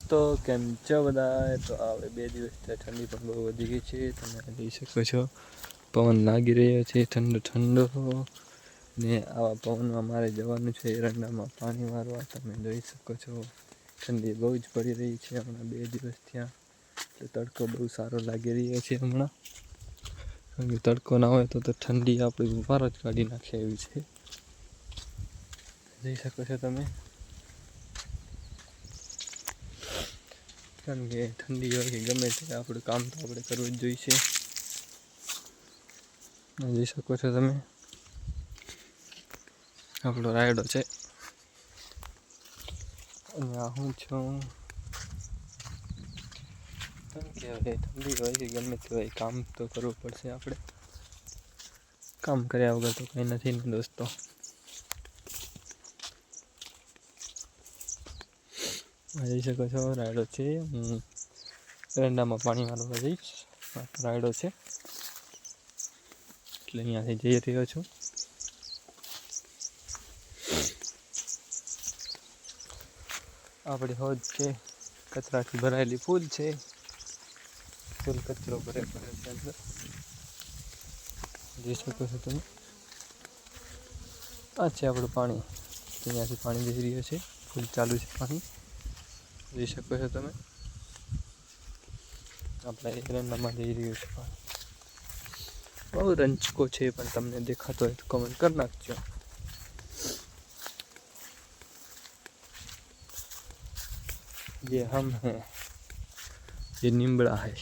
દોસ્તો કેમ છો બધા? તો હવે 2 દિવસથી ઠંડી પણ બહુ વધી ગઈ છે. તમે જોઈ શકો છો પવન લાગી રહ્યો છે ઠંડો ઠંડો, ને આવા પવનમાં મારે જવાનું છે એરંડામાં પાણી મારવા. તમે જોઈ શકો છો ઠંડી બહુ જ પડી રહી છે હમણાં 2 દિવસ ત્યાં. તો તડકો બહુ સારો લાગી રહ્યો છે હમણાં, કારણ કે તડકો ના હોય તો ઠંડી આપણી બહાર જ કાઢી નાખે એવી છે. જોઈ શકો છો તમે, કારણ કે ઠંડી હોય કે ગમે તે આપણું કામ તો આપણે કરવું જ જોઈશે. જોઈ શકો છો તમે, આપણો રાયડો છે અને હું છું. કેમ કે હવે ઠંડી હોય કે ગમે તે હોય કામ તો કરવું પડશે આપણે. કામ કર્યા વગર તો કંઈ નથી ને દોસ્તો. જોઈ શકો છો રાયડો છે, હું એરંડામાં પાણી મારવા જઈશ. રાયડો છે એટલે અહીંયાથી જઈ રહ્યો છું. આપણી હોજ છે કચરાથી ભરાયેલી ફૂલ છે, ફૂલ કચરો ભરે પડે છે અંદર. જોઈ શકો છો તમે, આ છે આપણું પાણી. અહીંયાથી પાણી જઈ રહ્યું છે, ફૂલ ચાલુ છે પાણી. જોઈ શકો છો તમે, આપણા એરંડામાં જઈ રહ્યું છે પાણી. બહુ રંચકો છે પણ તમને દેખાતો હોય તો કમેન્ટ કરી નાખજો. ये हम हैं, ये निम्बड़ा है.